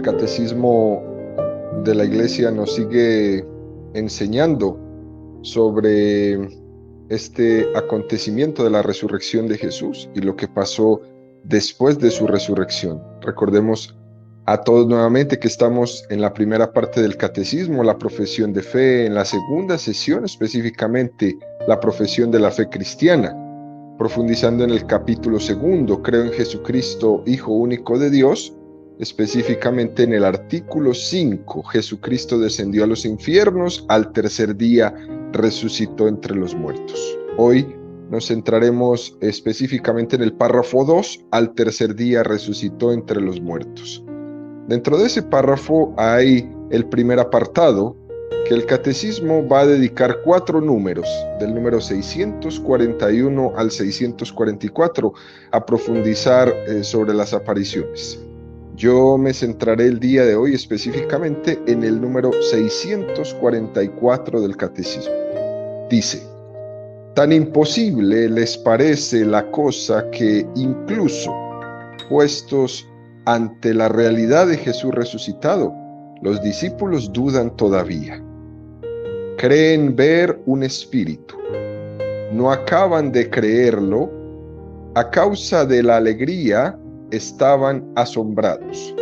Catecismo de la Iglesia nos sigue enseñando sobre este acontecimiento de la resurrección de Jesús y lo que pasó después de su resurrección. Recordemos a todos nuevamente que estamos en la primera parte del Catecismo, la profesión de fe, en la segunda sesión específicamente la profesión de la fe cristiana, profundizando en el capítulo segundo, creo en Jesucristo, Hijo único de Dios. Específicamente en el artículo 5, Jesucristo descendió a los infiernos, al tercer día resucitó entre los muertos. Hoy nos centraremos específicamente en el párrafo 2, al tercer día resucitó entre los muertos. Dentro de ese párrafo hay el primer apartado, que el Catecismo va a dedicar 4 números, del número 641 al 644, a profundizar sobre las apariciones. Yo me centraré el día de hoy específicamente en el número 644 del Catecismo. Dice: tan imposible les parece la cosa que incluso puestos ante la realidad de Jesús resucitado, los discípulos dudan todavía. Creen ver un espíritu. No acaban de creerlo. A causa de la alegría estaban asombrados.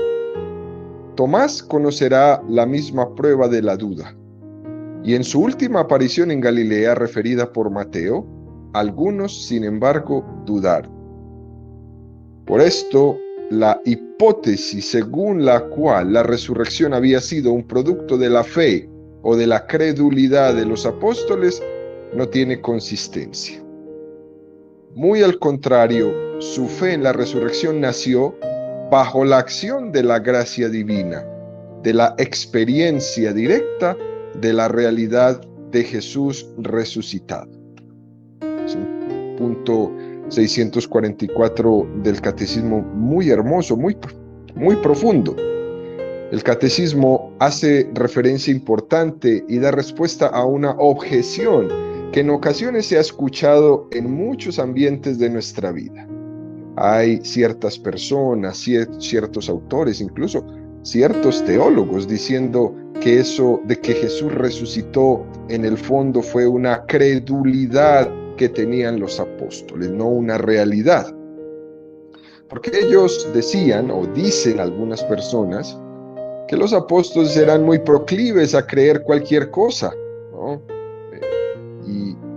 Tomás conocerá la misma prueba de la duda. Y en su última aparición en Galilea, referida por Mateo, algunos, sin embargo, dudaron. Por esto, la hipótesis según la cual la resurrección había sido un producto de la fe o de la credulidad de los apóstoles no tiene consistencia. Muy al contrario, su fe en la resurrección nació bajo la acción de la gracia divina, de la experiencia directa de la realidad de Jesús resucitado. Es un punto 644 del Catecismo muy hermoso, muy profundo. El Catecismo hace referencia importante y da respuesta a una objeción que en ocasiones se ha escuchado en muchos ambientes de nuestra vida. Hay ciertas personas, ciertos autores, incluso ciertos teólogos diciendo que eso de que Jesús resucitó en el fondo fue una credulidad que tenían los apóstoles, no una realidad. Porque ellos decían, o dicen algunas personas, que los apóstoles eran muy proclives a creer cualquier cosa, ¿no?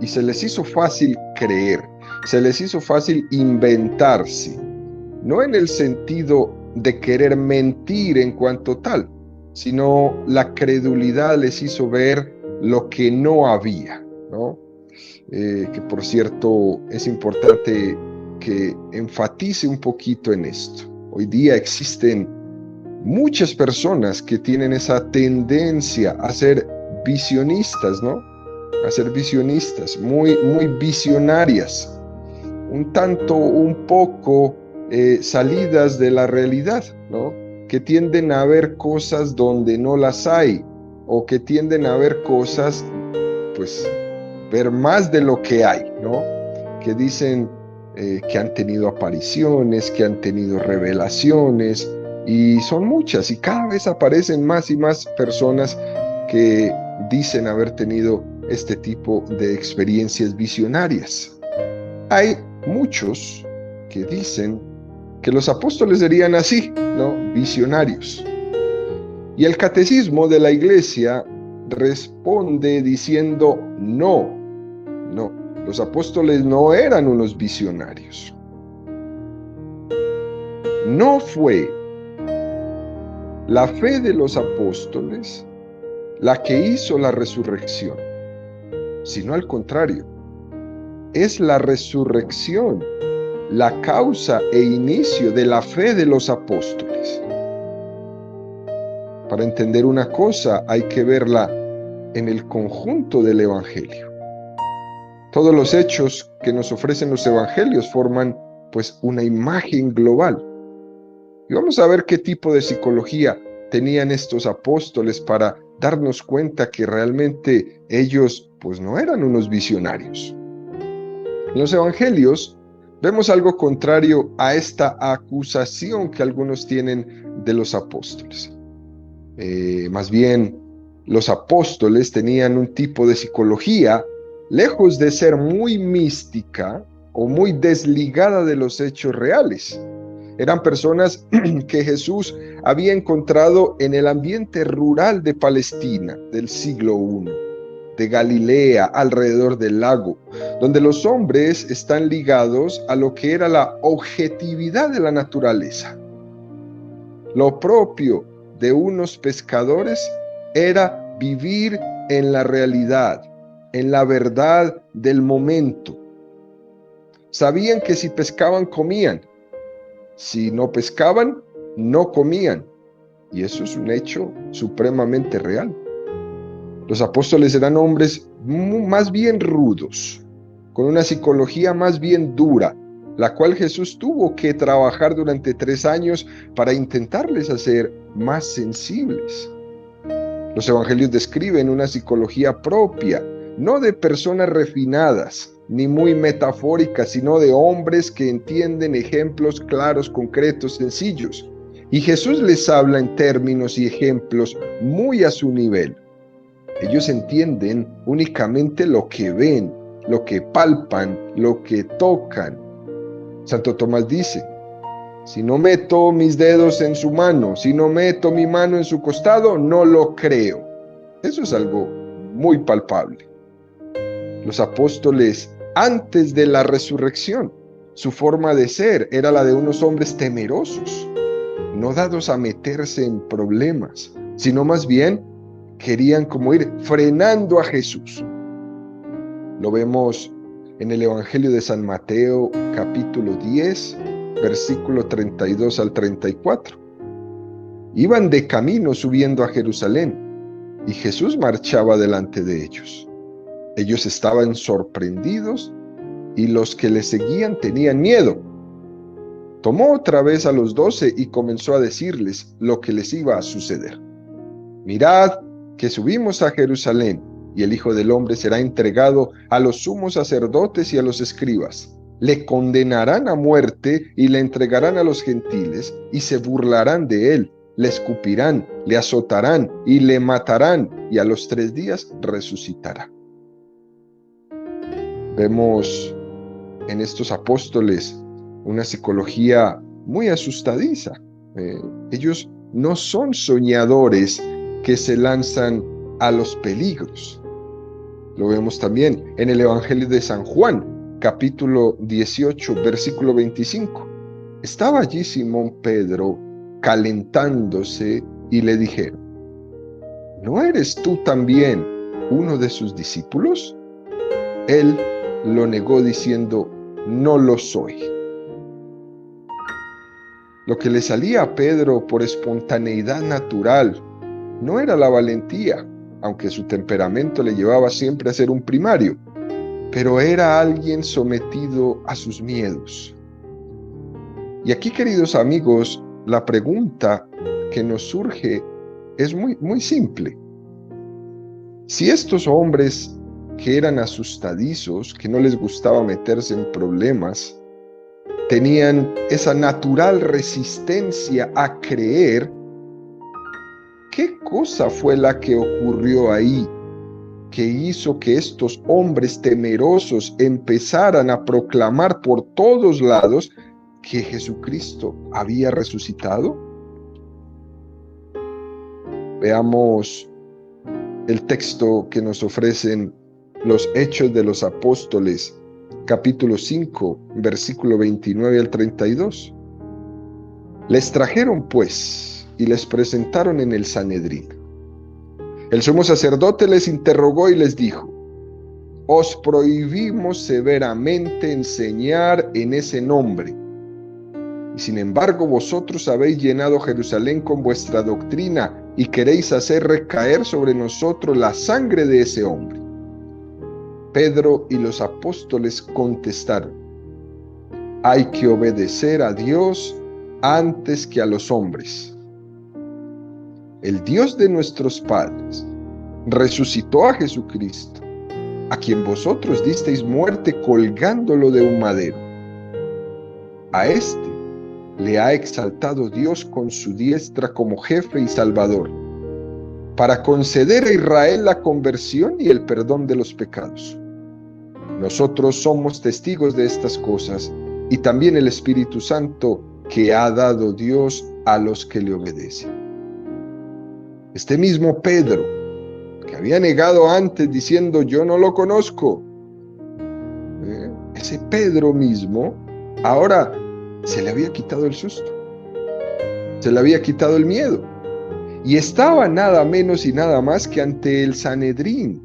Y se les hizo fácil creer, se les hizo fácil inventarse, no en el sentido de querer mentir en cuanto tal, sino la credulidad les hizo ver lo que no había, ¿no? Que por cierto es importante que enfatice un poquito en esto. Hoy día existen muchas personas que tienen esa tendencia a ser visionistas, ¿no? A ser visionistas, muy visionarias, un poco salidas de la realidad, ¿no? Que tienden a ver cosas donde no las hay, o que tienden a ver cosas, pues, ver más de lo que hay, ¿no? Que dicen que han tenido apariciones, que han tenido revelaciones, y son muchas, y cada vez aparecen más y más personas que dicen haber tenido este tipo de experiencias visionarias. Hay muchos que dicen que los apóstoles serían así, ¿no? Visionarios. Y el Catecismo de la Iglesia responde diciendo no, los apóstoles no eran unos visionarios. No fue la fe de los apóstoles la que hizo la resurrección, sino al contrario, es la resurrección la causa e inicio de la fe de los apóstoles. Para entender una cosa hay que verla en el conjunto del Evangelio. Todos los hechos que nos ofrecen los evangelios forman pues una imagen global. Y vamos a ver qué tipo de psicología tenían estos apóstoles para darnos cuenta que realmente ellos pues no eran unos visionarios. En los evangelios vemos algo contrario a esta acusación que algunos tienen de los apóstoles. Más bien, los apóstoles tenían un tipo de psicología, lejos de ser muy mística o muy desligada de los hechos reales. Eran personas que Jesús había encontrado en el ambiente rural de Palestina del siglo I, de Galilea, alrededor del lago, donde los hombres están ligados a lo que era la objetividad de la naturaleza. Lo propio de unos pescadores era vivir en la realidad, en la verdad del momento. Sabían que si pescaban, comían. Si no pescaban, no comían. Y eso es un hecho supremamente real. Los apóstoles eran hombres más bien rudos, con una psicología más bien dura, la cual Jesús tuvo que trabajar durante 3 años para intentarles hacer más sensibles. Los evangelios describen una psicología propia, no de personas refinadas, ni muy metafóricas, sino de hombres que entienden ejemplos claros, concretos, sencillos. Y Jesús les habla en términos y ejemplos muy a su nivel. Ellos entienden únicamente lo que ven, lo que palpan, lo que tocan. Santo Tomás dice: si no meto mis dedos en su mano, si no meto mi mano en su costado, no lo creo. Eso es algo muy palpable. Los apóstoles, antes de la resurrección, su forma de ser era la de unos hombres temerosos, no dados a meterse en problemas, sino más bien querían como ir frenando a Jesús. Lo vemos en el Evangelio de San Mateo, capítulo 10, versículo 32 al 34. Iban de camino subiendo a Jerusalén, y Jesús marchaba delante de ellos. Ellos estaban sorprendidos, y los que le seguían tenían miedo. Tomó otra vez a los 12 y comenzó a decirles lo que les iba a suceder. Mirad que subimos a Jerusalén, y el Hijo del Hombre será entregado a los sumos sacerdotes y a los escribas. Le condenarán a muerte y le entregarán a los gentiles, y se burlarán de él, le escupirán, le azotarán y le matarán, y a los 3 días resucitará. Vemos en estos apóstoles una psicología muy asustadiza. Ellos no son soñadores que se lanzan a los peligros. Lo vemos también en el Evangelio de San Juan, capítulo 18, versículo 25. Estaba allí Simón Pedro calentándose y le dijeron: ¿no eres tú también uno de sus discípulos? Él lo negó diciendo: no lo soy. Lo que le salía a Pedro por espontaneidad natural no era la valentía, aunque su temperamento le llevaba siempre a ser un primario, pero era alguien sometido a sus miedos. Y aquí, queridos amigos, la pregunta que nos surge es muy simple. Si estos hombres que eran asustadizos, que no les gustaba meterse en problemas, tenían esa natural resistencia a creer, ¿qué cosa fue la que ocurrió ahí que hizo que estos hombres temerosos empezaran a proclamar por todos lados que Jesucristo había resucitado? Veamos el texto que nos ofrecen los Hechos de los Apóstoles, capítulo 5, versículo 29 al 32. Les trajeron pues y les presentaron en el Sanedrín. El sumo sacerdote les interrogó y les dijo: os prohibimos severamente enseñar en ese nombre, y sin embargo vosotros habéis llenado Jerusalén con vuestra doctrina y queréis hacer recaer sobre nosotros la sangre de ese hombre. Pedro y los apóstoles contestaron: hay que obedecer a Dios antes que a los hombres. El Dios de nuestros padres resucitó a Jesucristo, a quien vosotros disteis muerte colgándolo de un madero. A este le ha exaltado Dios con su diestra como jefe y salvador, para conceder a Israel la conversión y el perdón de los pecados. Nosotros somos testigos de estas cosas y también el Espíritu Santo que ha dado Dios a los que le obedecen. Este mismo Pedro, que había negado antes diciendo yo no lo conozco, ese Pedro mismo, ahora se le había quitado el susto, se le había quitado el miedo, y estaba nada menos y nada más que ante el Sanedrín.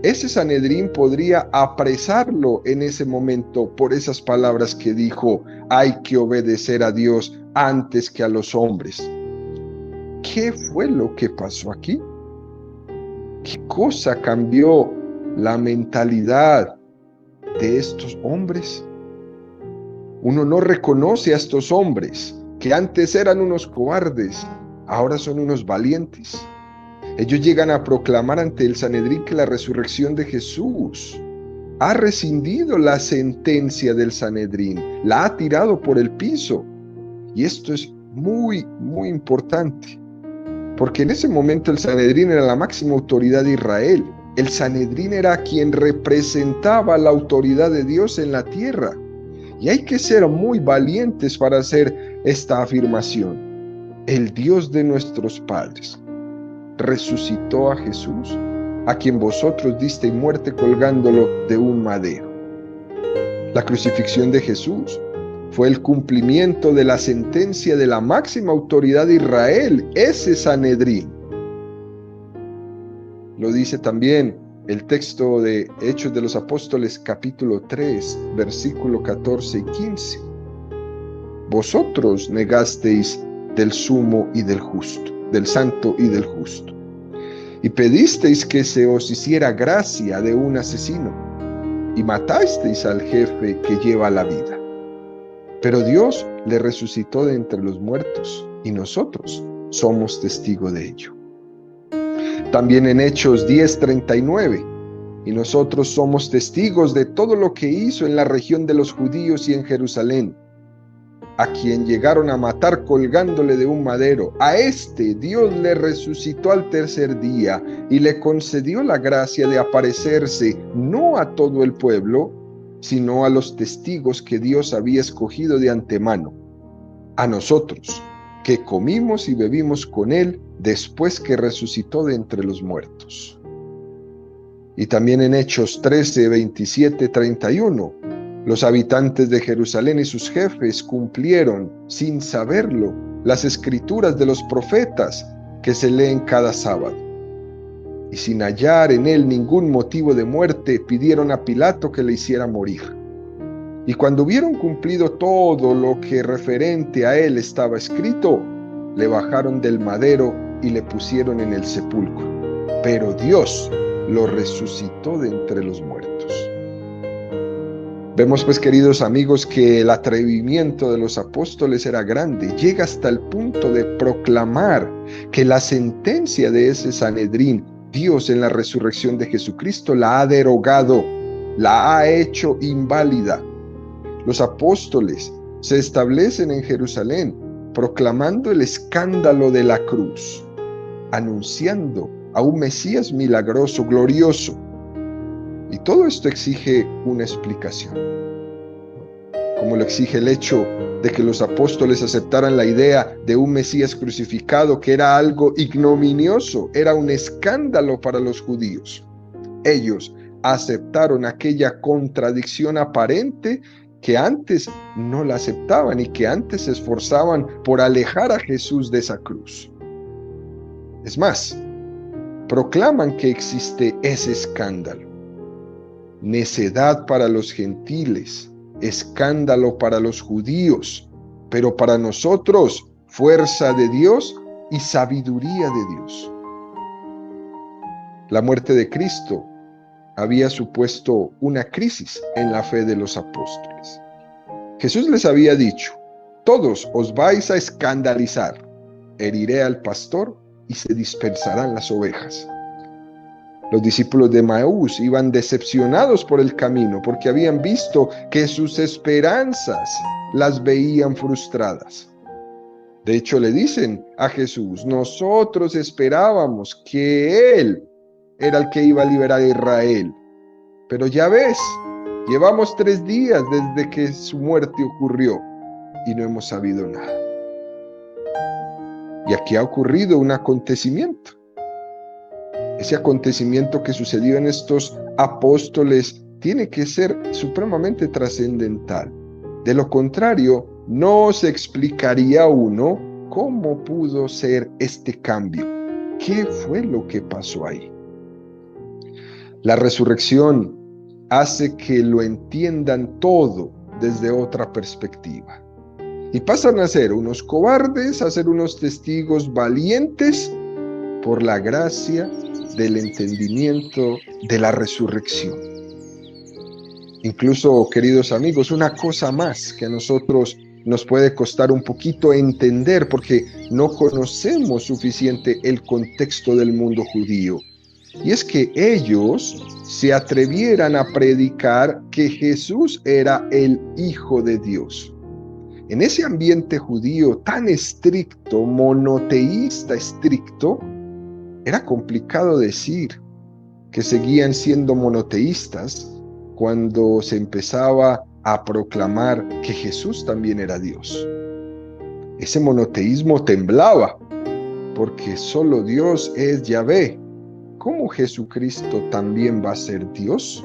Ese Sanedrín podría apresarlo en ese momento por esas palabras que dijo: hay que obedecer a Dios antes que a los hombres. ¿Qué fue lo que pasó aquí? ¿Qué cosa cambió la mentalidad de estos hombres? Uno no reconoce a estos hombres que antes eran unos cobardes, ahora son unos valientes. Ellos llegan a proclamar ante el Sanedrín que la resurrección de Jesús ha rescindido la sentencia del Sanedrín, la ha tirado por el piso. Y esto es muy, muy importante, porque en ese momento el Sanedrín era la máxima autoridad de Israel. El Sanedrín era quien representaba la autoridad de Dios en la tierra. Y hay que ser muy valientes para hacer esta afirmación. El Dios de nuestros padres resucitó a Jesús, a quien vosotros disteis muerte colgándolo de un madero. La crucifixión de Jesús fue el cumplimiento de la sentencia de la máxima autoridad de Israel, ese Sanedrín. Lo dice también el texto de Hechos de los Apóstoles, capítulo 3, versículo 14 y 15. Vosotros negasteis del sumo y del justo, del santo y del justo, y pedisteis que se os hiciera gracia de un asesino, y matasteis al jefe que lleva la vida. Pero Dios le resucitó de entre los muertos, y nosotros somos testigos de ello. También en Hechos 10:39, y nosotros somos testigos de todo lo que hizo en la región de los judíos y en Jerusalén, a quien llegaron a matar colgándole de un madero. A este Dios le resucitó al tercer día y le concedió la gracia de aparecerse no a todo el pueblo, sino a los testigos que Dios había escogido de antemano, a nosotros, que comimos y bebimos con él después que resucitó de entre los muertos. Y también en Hechos 13, 27, 31, los habitantes de Jerusalén y sus jefes cumplieron, sin saberlo, las escrituras de los profetas que se leen cada sábado. Y sin hallar en él ningún motivo de muerte, pidieron a Pilato que le hiciera morir. Y cuando hubieron cumplido todo lo que referente a él estaba escrito, le bajaron del madero y le pusieron en el sepulcro. Pero Dios lo resucitó de entre los muertos. Vemos pues, queridos amigos, que el atrevimiento de los apóstoles era grande. Llega hasta el punto de proclamar que la sentencia de ese Sanedrín, Dios en la resurrección de Jesucristo la ha derogado, la ha hecho inválida. Los apóstoles se establecen en Jerusalén proclamando el escándalo de la cruz, anunciando a un Mesías milagroso, glorioso. Y todo esto exige una explicación, como lo exige el hecho de que los apóstoles aceptaran la idea de un Mesías crucificado, que era algo ignominioso, era un escándalo para los judíos. Ellos aceptaron aquella contradicción aparente que antes no la aceptaban y que antes se esforzaban por alejar a Jesús de esa cruz. Es más, proclaman que existe ese escándalo. Necedad para los gentiles, escándalo para los judíos, pero para nosotros fuerza de Dios y sabiduría de Dios. La muerte de Cristo había supuesto una crisis en la fe de los apóstoles. Jesús les había dicho: todos os vais a escandalizar, heriré al pastor y se dispersarán las ovejas. Los discípulos de Emaús iban decepcionados por el camino, porque habían visto que sus esperanzas las veían frustradas. De hecho, le dicen a Jesús: nosotros esperábamos que Él era el que iba a liberar a Israel. Pero ya ves, llevamos 3 días desde que su muerte ocurrió y no hemos sabido nada. Y aquí ha ocurrido un acontecimiento. Ese acontecimiento que sucedió en estos apóstoles tiene que ser supremamente trascendental. De lo contrario, no se explicaría uno cómo pudo ser este cambio. ¿Qué fue lo que pasó ahí? La resurrección hace que lo entiendan todo desde otra perspectiva. Y pasan a ser unos cobardes, a ser unos testigos valientes por la gracia del entendimiento de la resurrección. Incluso, queridos amigos, una cosa más que a nosotros nos puede costar un poquito entender porque no conocemos suficiente el contexto del mundo judío. Y es que ellos se atrevieran a predicar que Jesús era el Hijo de Dios. En ese ambiente judío tan estricto, monoteísta estricto, era complicado decir que seguían siendo monoteístas cuando se empezaba a proclamar que Jesús también era Dios. Ese monoteísmo temblaba, porque solo Dios es Yahvé. ¿Cómo Jesucristo también va a ser Dios?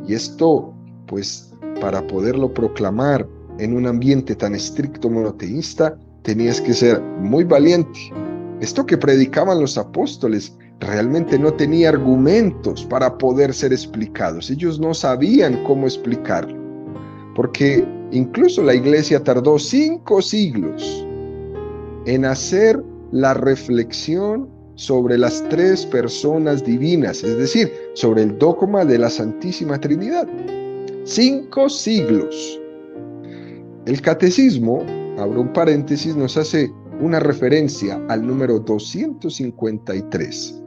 Y esto, pues, para poderlo proclamar en un ambiente tan estricto monoteísta, tenías que ser muy valiente. Esto que predicaban los apóstoles realmente no tenía argumentos para poder ser explicados. Ellos no sabían cómo explicarlo, porque incluso la iglesia tardó 5 siglos en hacer la reflexión sobre las 3 personas divinas, es decir, sobre el dogma de la Santísima Trinidad. 5 siglos. El catecismo, abro un paréntesis, nos hace una referencia al número 253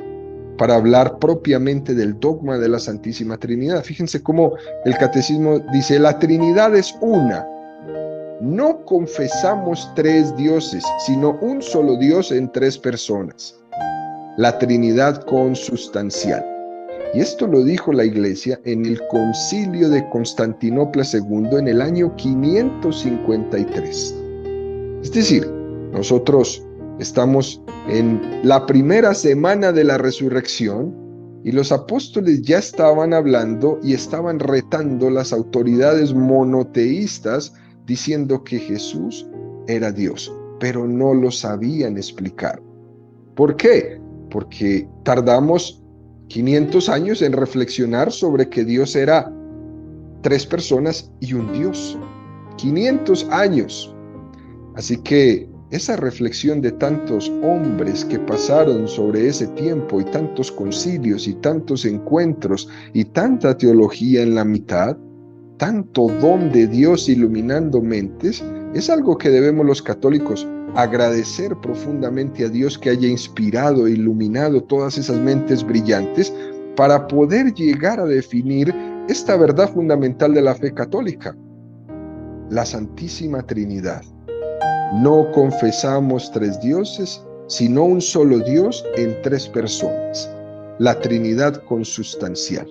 para hablar propiamente del dogma de la Santísima Trinidad. Fíjense cómo el catecismo dice: la Trinidad es una. No confesamos 3 dioses, sino un solo Dios en 3 personas. La Trinidad consustancial. Y esto lo dijo la Iglesia en el Concilio de Constantinopla II en el año 553. Es decir, nosotros estamos en la primera semana de la resurrección y los apóstoles ya estaban hablando y estaban retando las autoridades monoteístas diciendo que Jesús era Dios, pero no lo sabían explicar. ¿Por qué? Porque tardamos 500 años en reflexionar sobre que Dios era 3 personas y un Dios. 500 años. Así que esa reflexión de tantos hombres que pasaron sobre ese tiempo y tantos concilios y tantos encuentros y tanta teología en la mitad, tanto don de Dios iluminando mentes, es algo que debemos los católicos agradecer profundamente a Dios, que haya inspirado e iluminado todas esas mentes brillantes para poder llegar a definir esta verdad fundamental de la fe católica, la Santísima Trinidad. No confesamos 3 dioses, sino un solo Dios en 3 personas, la Trinidad consustancial.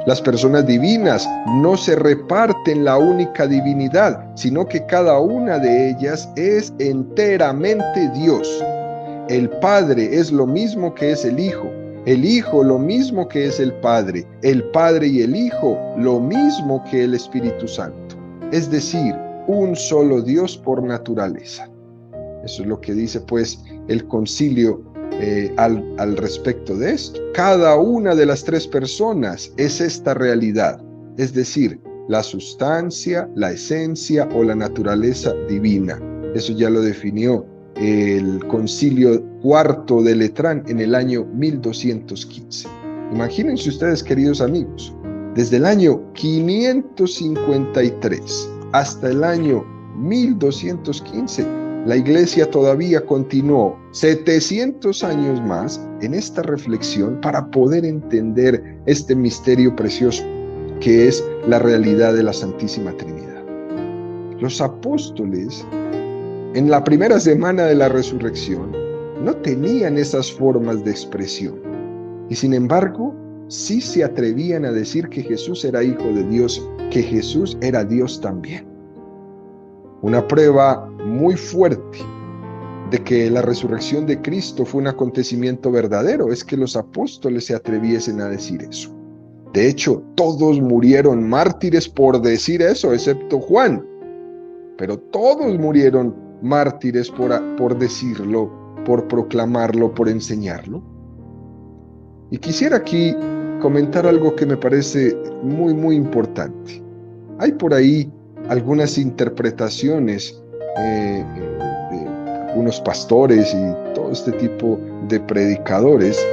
Las personas divinas no se reparten la única divinidad, sino que cada una de ellas es enteramente Dios. El Padre es lo mismo que es el Hijo lo mismo que es el Padre y el Hijo lo mismo que el Espíritu Santo. Es decir, un solo Dios por naturaleza. Eso es lo que dice pues el concilio al respecto de esto. Cada una de las 3 personas es esta realidad, es decir, la sustancia, la esencia o la naturaleza divina. Eso ya lo definió el Concilio IV de Letrán en el año 1215. Imagínense ustedes, queridos amigos, desde el año 553 hasta el año 1215, la Iglesia todavía continuó 700 años más en esta reflexión para poder entender este misterio precioso que es la realidad de la Santísima Trinidad. Los apóstoles en la primera semana de la resurrección, no tenían esas formas de expresión. Y sin embargo, sí se atrevían a decir que Jesús era Hijo de Dios, que Jesús era Dios también. Una prueba muy fuerte de que la resurrección de Cristo fue un acontecimiento verdadero es que los apóstoles se atreviesen a decir eso. De hecho, todos murieron mártires por decir eso, excepto Juan. Pero todos murieron mártires por decirlo, por proclamarlo, por enseñarlo. Y quisiera aquí comentar algo que me parece muy, muy importante. Hay por ahí algunas interpretaciones de algunos pastores y todo este tipo de predicadores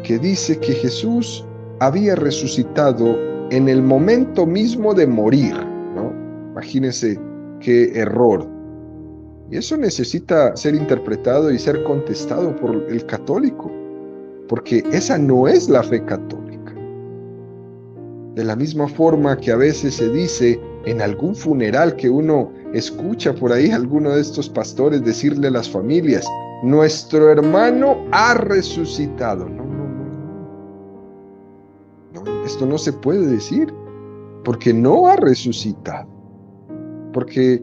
que dice que Jesús había resucitado en el momento mismo de morir, ¿no? Imagínense qué error. Y eso necesita ser interpretado y ser contestado por el católico, porque esa no es la fe católica. De la misma forma que a veces se dice en algún funeral que uno escucha por ahí a alguno de estos pastores decirle a las familias, nuestro hermano ha resucitado. No, esto no se puede decir, porque no ha resucitado. Porque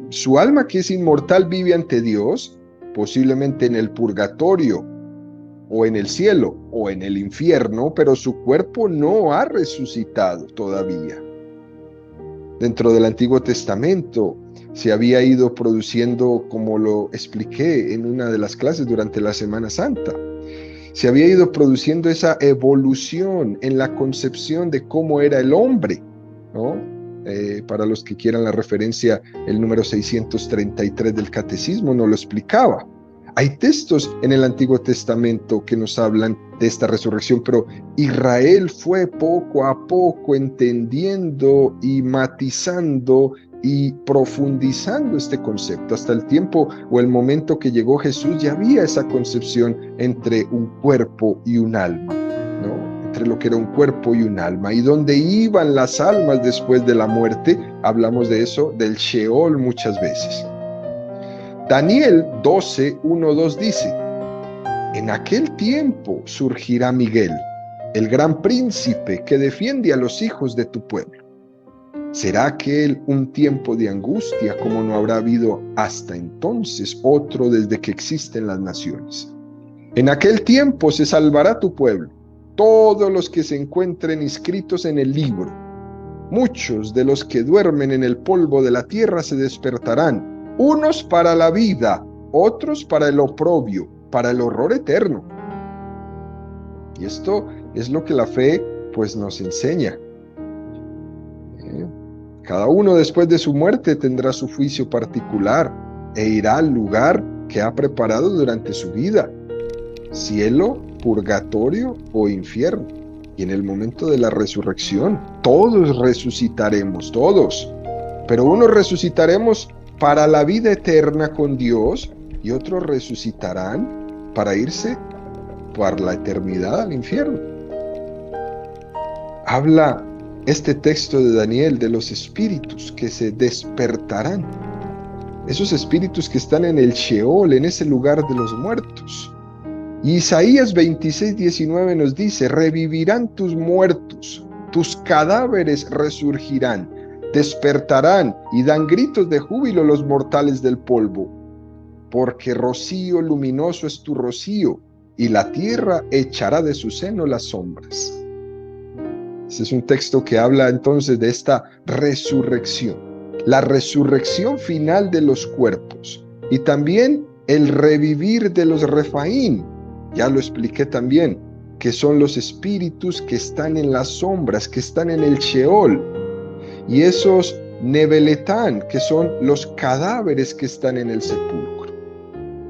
su alma, que es inmortal, vive ante Dios, posiblemente en el purgatorio, o en el cielo, o en el infierno, pero su cuerpo no ha resucitado todavía. Dentro del Antiguo Testamento se había ido produciendo, como lo expliqué en una de las clases durante la Semana Santa, se había ido produciendo esa evolución en la concepción de cómo era el hombre, ¿no? Para los que quieran la referencia, el número 633 del Catecismo nos lo explicaba. Hay textos en el Antiguo Testamento que nos hablan de esta resurrección, pero Israel fue poco a poco entendiendo y matizando y profundizando este concepto. Hasta el tiempo o el momento que llegó Jesús ya había esa concepción entre un cuerpo y un alma, ¿no? Entre lo que era un cuerpo y un alma. Y dónde iban las almas después de la muerte, hablamos de eso, del Sheol muchas veces. Daniel 12, 1, 2 dice, en aquel tiempo surgirá Miguel, el gran príncipe que defiende a los hijos de tu pueblo. ¿Será aquel un tiempo de angustia como no habrá habido hasta entonces otro desde que existen las naciones? En aquel tiempo se salvará tu pueblo, todos los que se encuentren inscritos en el libro. Muchos de los que duermen en el polvo de la tierra se despertarán, unos para la vida, otros para el oprobio, para el horror eterno. Y esto es lo que la fe pues nos enseña. Cada uno después de su muerte tendrá su juicio particular e irá al lugar que ha preparado durante su vida, cielo, purgatorio o infierno. Y en el momento de la resurrección, todos resucitaremos, todos. Pero unos resucitaremos para la vida eterna con Dios y otros resucitarán para irse por la eternidad al infierno. Habla este texto de Daniel de los espíritus que se despertarán, esos espíritus que están en el Sheol, en ese lugar de los muertos. Y Isaías 26, 19 nos dice, revivirán tus muertos, tus cadáveres resurgirán, despertarán y dan gritos de júbilo los mortales del polvo, porque rocío luminoso es tu rocío, y la tierra echará de su seno las sombras. Este es un texto que habla entonces de esta resurrección, la resurrección final de los cuerpos y también el revivir de los refaín. Ya lo expliqué también, que son los espíritus que están en las sombras, que están en el Sheol, y esos nebeletán, que son los cadáveres que están en el sepulcro.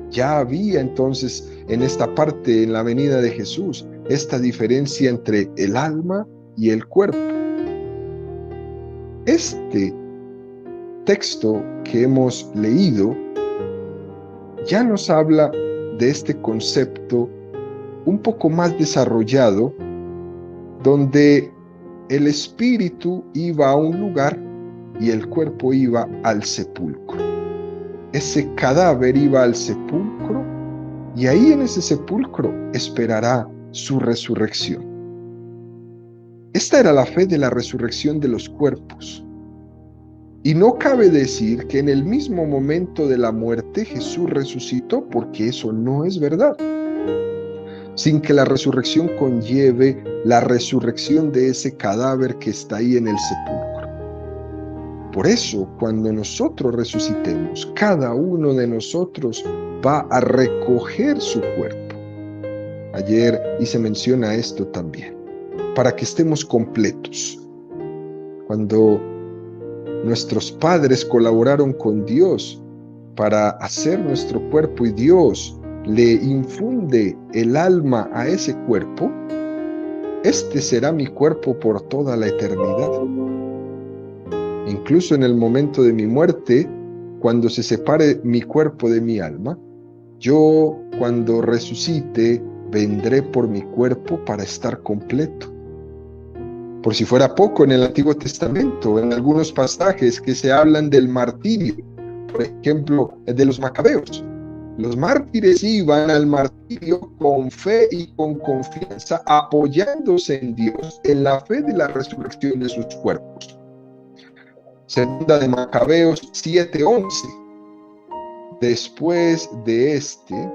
Ya había entonces en esta parte, en la venida de Jesús, esta diferencia entre el alma y el cuerpo. Este texto que hemos leído ya nos habla de este concepto un poco más desarrollado, donde el espíritu iba a un lugar y el cuerpo iba al sepulcro. ese cadáver iba al sepulcro y ahí en ese sepulcro esperará su resurrección. Esta era la fe de la resurrección de los cuerpos. Y no cabe decir que en el mismo momento de la muerte Jesús resucitó, porque eso no es verdad, sin que la resurrección conlleve la resurrección de ese cadáver que está ahí en el sepulcro. Por eso, cuando nosotros resucitemos, cada uno de nosotros va a recoger su cuerpo. Ayer hice mención a esto también, para que estemos completos. Cuando nuestros padres colaboraron con Dios para hacer nuestro cuerpo y Dios le infunde el alma a ese cuerpo, este será mi cuerpo por toda la eternidad. Incluso en el momento de mi muerte, cuando se separe mi cuerpo de mi alma, yo cuando resucite vendré por mi cuerpo para estar completo. Por si fuera poco, en el Antiguo Testamento, en algunos pasajes que se hablan del martirio, por ejemplo, de los macabeos. Los mártires iban al martirio con fe y con confianza, apoyándose en Dios, en la fe de la resurrección de sus cuerpos. Segunda de Macabeos 7:11. Después de este,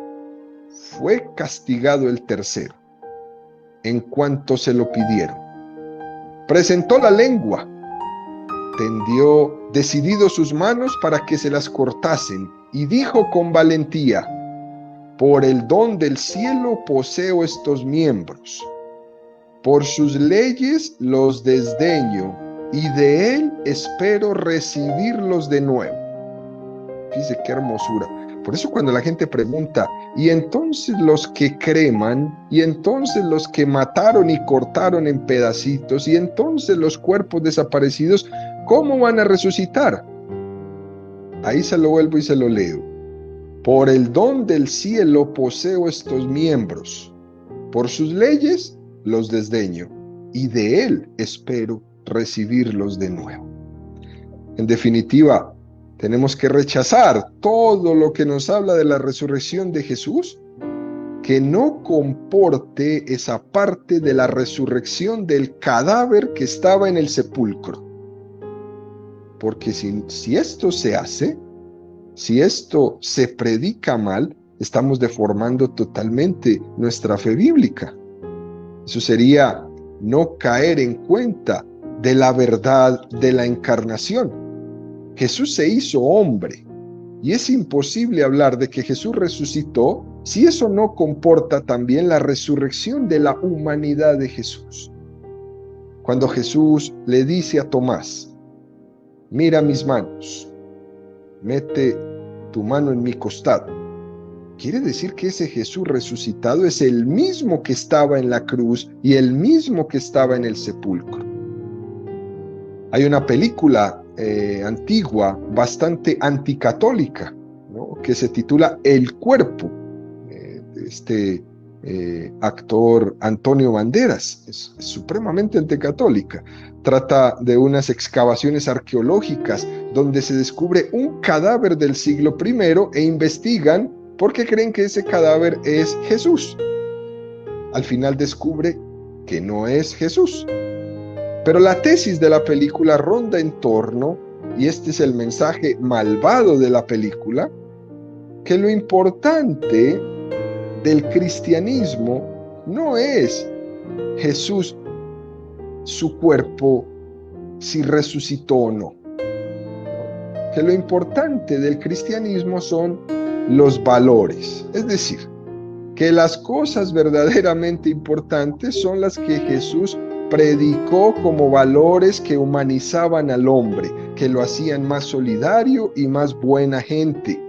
fue castigado el tercero, en cuanto se lo pidieron. Presentó la lengua, tendió decidido sus manos para que se las cortasen, y dijo con valentía: por el don del cielo poseo estos miembros, por sus leyes los desdeño, y de él espero recibirlos de nuevo. Fíjese qué hermosura. Por eso cuando la gente pregunta, y entonces los que creman, y entonces los que mataron y cortaron en pedacitos, y entonces los cuerpos desaparecidos, ¿cómo van a resucitar? Ahí se lo vuelvo y se lo leo. Por el don del cielo poseo estos miembros, por sus leyes los desdeño, y de él espero recibirlos de nuevo. En definitiva, tenemos que rechazar todo lo que nos habla de la resurrección de Jesús, que no comporte esa parte de la resurrección del cadáver que estaba en el sepulcro. Porque si esto se hace, si esto se predica mal, estamos deformando totalmente nuestra fe bíblica. Eso sería no caer en cuenta de la verdad de la encarnación. Jesús se hizo hombre, y es imposible hablar de que Jesús resucitó si eso no comporta también la resurrección de la humanidad de Jesús. Cuando Jesús le dice a Tomás: mira mis manos, mete tu mano en mi costado, quiere decir que ese Jesús resucitado es el mismo que estaba en la cruz y el mismo que estaba en el sepulcro. Hay una película antigua, bastante anticatólica, ¿no?, que se titula El Cuerpo, de actor Antonio Banderas. Es supremamente anticatólica. Trata de unas excavaciones arqueológicas donde se descubre un cadáver del siglo I e investigan porque creen que ese cadáver es Jesús. Al final descubre que no es Jesús. Pero la tesis de la película ronda en torno, y este es el mensaje malvado de la película, que lo importante del cristianismo no es Jesús, su cuerpo, si resucitó o no. Que lo importante del cristianismo son los valores. Es decir, que las cosas verdaderamente importantes son las que Jesús predicó como valores que humanizaban al hombre, que lo hacían más solidario y más buena gente.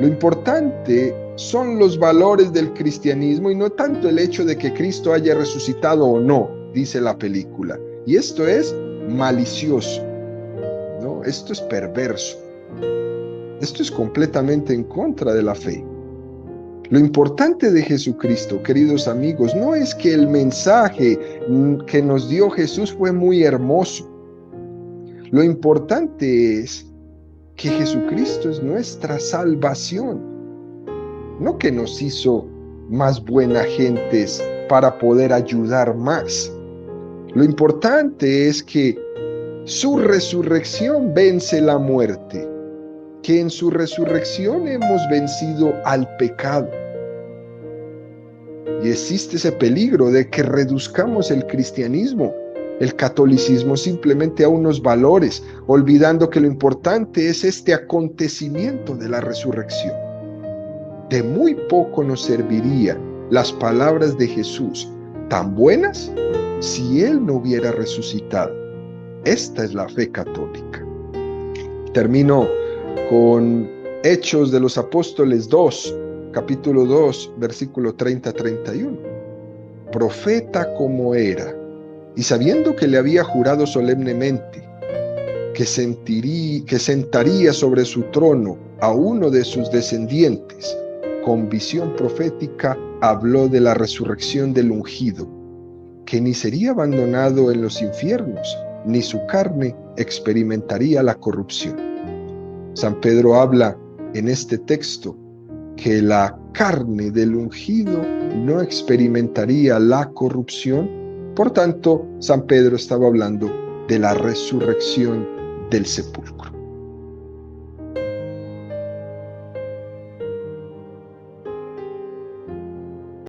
Lo importante son los valores del cristianismo y no tanto el hecho de que Cristo haya resucitado o no, dice la película. Y esto es malicioso, ¿no? Esto es perverso. Esto es completamente en contra de la fe. Lo importante de Jesucristo, queridos amigos, no es que el mensaje que nos dio Jesús fue muy hermoso. Lo importante es que Jesucristo es nuestra salvación, no que nos hizo más buenas gentes para poder ayudar más. Lo importante es que su resurrección vence la muerte, que en su resurrección hemos vencido al pecado. Y existe ese peligro de que reduzcamos el cristianismo, el catolicismo, simplemente a unos valores, olvidando que lo importante es este acontecimiento de la resurrección. De muy poco nos serviría las palabras de Jesús, tan buenas, si Él no hubiera resucitado. Esta es la fe católica. Termino con Hechos de los Apóstoles 2, capítulo 2, versículo 30-31. Profeta como era, y sabiendo que le había jurado solemnemente que sentaría sobre su trono a uno de sus descendientes, con visión profética habló de la resurrección del ungido, que ni sería abandonado en los infiernos, ni su carne experimentaría la corrupción. San Pedro habla en este texto que la carne del ungido no experimentaría la corrupción. Por tanto, San Pedro estaba hablando de la resurrección del sepulcro.